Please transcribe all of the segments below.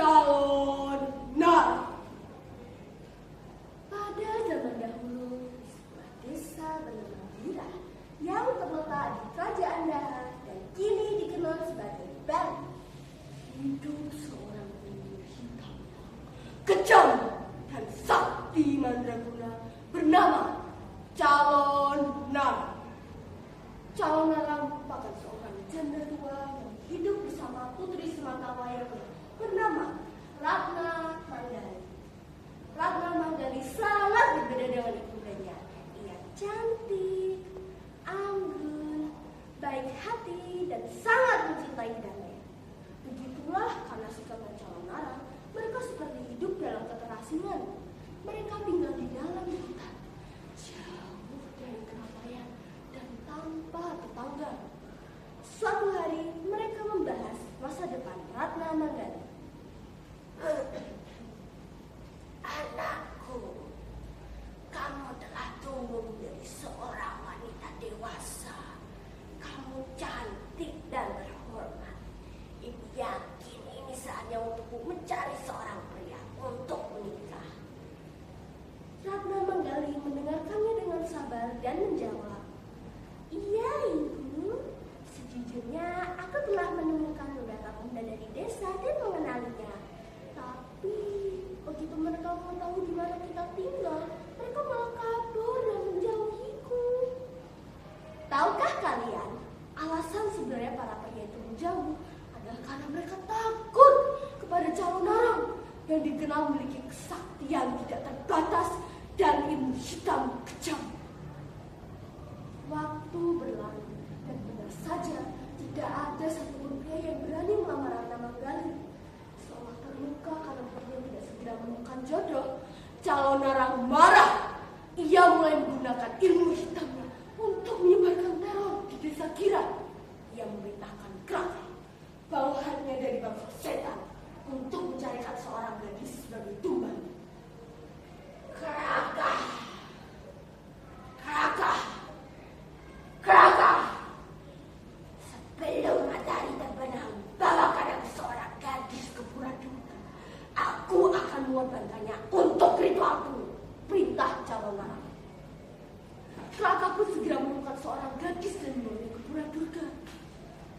calon nar. Pada zaman dahulu, di sebuah desa bernama Bira yang terletak di kerajaan Daha dan kini dikenal sebagai Bali, hidup seorang penyihir hitam kejam dan sakti mandraguna bernama Calon Nar. Calon Nar merupakan seorang janda tua yang hidup bersama putri sematawayang bernama Ratna Manggali. Ratna Manggali sangat berbeda dengan ibundanya. Ia cantik, anggun, baik hati, dan sangat mencintai damai. Begitulah karena sikapnya Calon Nar, mereka seperti hidup dalam keterasingan. Mereka tinggal di dalam hutan, jauh dari keramaian dan tanpa tetangga. Suatu hari mereka membahas masa depan Ratna Manggali. Anakku, kamu telah tumbuh menjadi seorang wanita dewasa. Kamu cantik dan terhormat. Ibu yakin ini saatnya untukmu mencari seorang pria untuk menikah. Ratna Manggali mendengarkannya dengan sabar dan menjawab, "Iya, Ibu. Sejujurnya aku telah menemukan beberapa pemuda dari desa dan mengenalinya. Tapi begitu mereka mengetahui di mana kita tinggal, mereka malah kabur dan menjauhiku." Tahukah kalian, alasan sebenarnya para pria itu menjauh adalah karena mereka takut kepada Calon Nar yang dikenal memiliki kesaktian tidak terbatas dan ilmu hitam kejam. Waktu berlalu dan benar saja tidak ada satupun pria yang berani melamar Ratna Manggali. Seolah terluka karena pria tidak segera menemukan jodoh, Calon Nar marah. Ia mulai menggunakan ilmu hitamnya untuk menyebarkan teror di desa Kira. Ia memerintahkan Kraka, bawahannya dari bangsa setan, untuk mencarikan seorang gadis sebagai tumbal. Kraka, Kraka, Kraka. Sebelum matahari terbenam, bawakan aku seorang gadis ke Pura-Durga. Aku akan mengorbankannya untuk ritualku. Perintah Calon Nar. Kraka pun segera menemukan seorang gadis dan membawa ke Pura-Durga.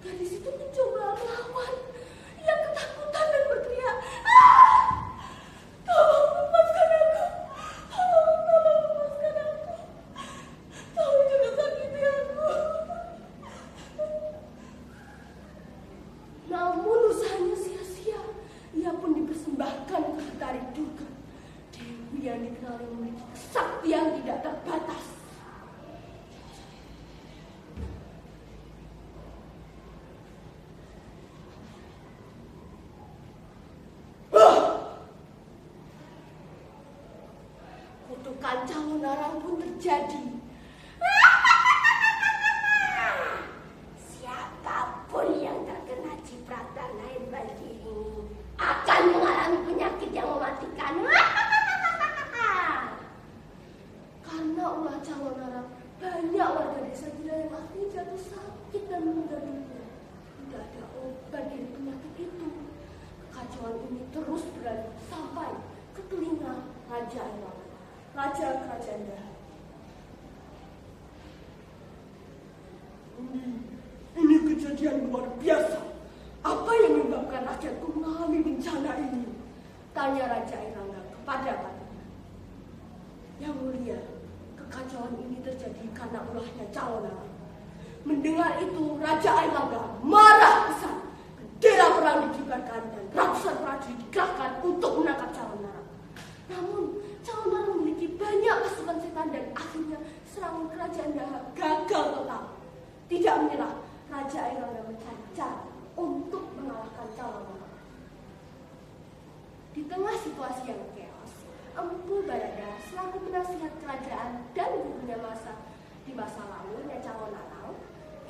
Gadis itu mencoba melawan. Ia ketakutan dan berteriak, "Ah! Tolong lepaskan aku! Tolong lepaskan aku! Tolong jangan sakiti aku!" Namun usahanya sia-sia. Ia pun dipersembahkan ke Betari Durga, dewi yang dikenal memiliki kesaktian tidak terbatas. Kutukan Calon Nar pun terjadi. Siapapun yang terkena cipratan air banjir ini akan mengalami penyakit yang mematikan. Karena ulah Calon Nar, banyak warga desa Gila yang akhirnya jatuh sakit dan meninggal dunia. Tidak ada obat dari penyakit itu. Kekacauan ini terus berlanjut sampai ke telinga Raja Airlangga, Raja Kerajaan Daha. Ini kejadian luar biasa. Apa yang menyebabkan rakyatku mengalami bencana ini? Tanya Raja Airlangga kepada Patihnya. Yang mulia, kekacauan ini terjadi karena ulahnya Calon Nar. Mendengar itu, Raja Airlangga marah besar. Bendera perang dikibarkan dan ratusan prajurit dikerahkan untuk menangkap Calon Nar. Namun, Calon Nar memiliki banyak pasukan setan dan akhirnya serangan kerajaan Daha gagal total. Tidak menyerah, Raja Airlangga mencari cara untuk mengalahkan Calon Nar. Di tengah situasi yang chaos, Empu Barada selaku penasihat kerajaan dan gurunya di masa lalu Calon Nar,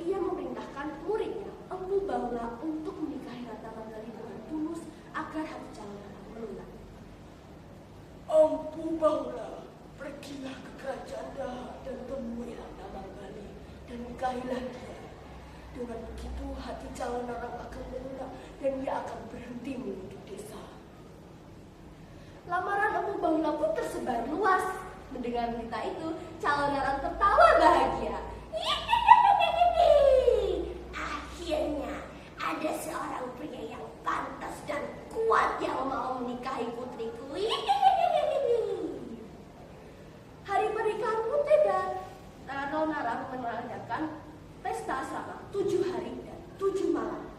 ia memerintahkan muridnya Empu Bahula untuk menikahi Ratna Manggali dengan tulus agar hati Calon Nar melunak. "Empu Bahula, pergilah ke kerajaan Daha dan temui Ratna Manggali dan nikahilah dia. Dengan begitu hati Calon Nar akan melunak dan ia akan berhenti menuduh desa." Lamaran Empu Bahula pun tersebar luas. Mendengar berita itu, calon narang tertawa bahagia. Akhirnya ada seorang pria yang pantas dan kuat yang mau menikahi putriku. Hari pernikahan pun tiba. Calon narang mengadakan pesta selama 7 hari dan 7 malam.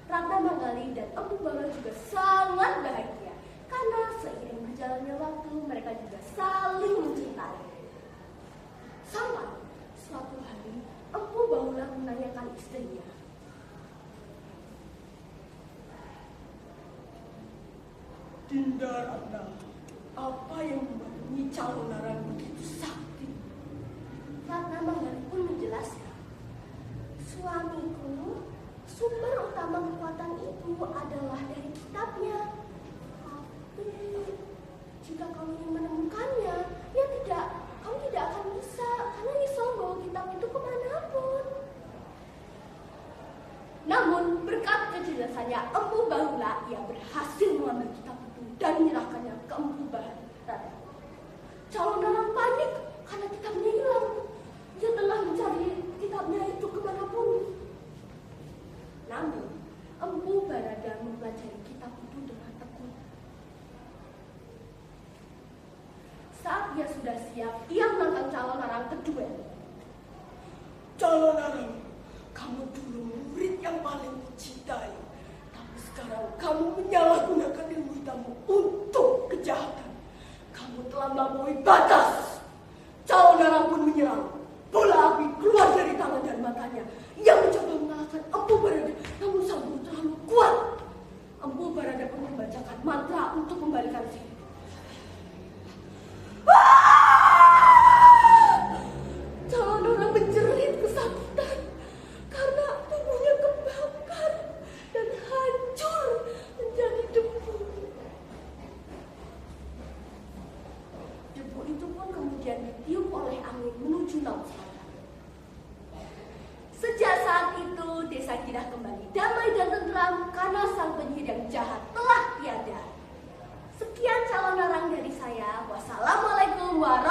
Ratna Manggali dan Empu Bahula juga sangat bahagia karena seiring berjalannya waktu mereka juga saling mencintai. Sampai suatu hari Empu Bahula menanyakan istrinya, Dinda Ratna, apa yang membuat calon narang begitu sakti? Ratna Manggali pun menjelaskan, suamiku, sumber utama kekuatan itu adalah dari kitabnya. Tapi jika kamu ingin menemukannya, ya tidak, kamu tidak akan bisa karena Nisol bawa kitab itu kemanapun. Namun berkat kecerdasannya Empu Bahula, ia berhasil mengambil kitab itu dan menyerahkannya ke Empu Bahula. Calon narang panik karena kitabnya hilang. Dia telah mencari kitabnya itu kemanapun. Namun, Empu Barada mempelajari kitab itu dengan tekun. Saat dia sudah siap, ia menantang calon narang kedua. Calon narang, kamu dulu murid yang paling dicintai. Tapi sekarang kamu menyalahgunakan ilmu hitammu untuk kejahatan. Kamu telah melampaui batas. Calon narang pun menyerang. Bola api keluar dari tangan dan matanya. Ia mencoba mengalahkan Empu Barada, namun sang guru terlalu kuat. Empu Barada pun membacakan mantra untuk membalikan si. Calon narang menjerit kesakitan karena tubuhnya kebakar dan hancur menjadi debu. Debu itu pun kemudian ditiup oleh angin menuju laut selatan. Sejak saat itu, desa Kidah kembali damai dan tentram karena sang penyihir yang jahat telah tiada. Sekian calon narang dari saya. Wassalamualaikum warahmatullahi wabarakatuh.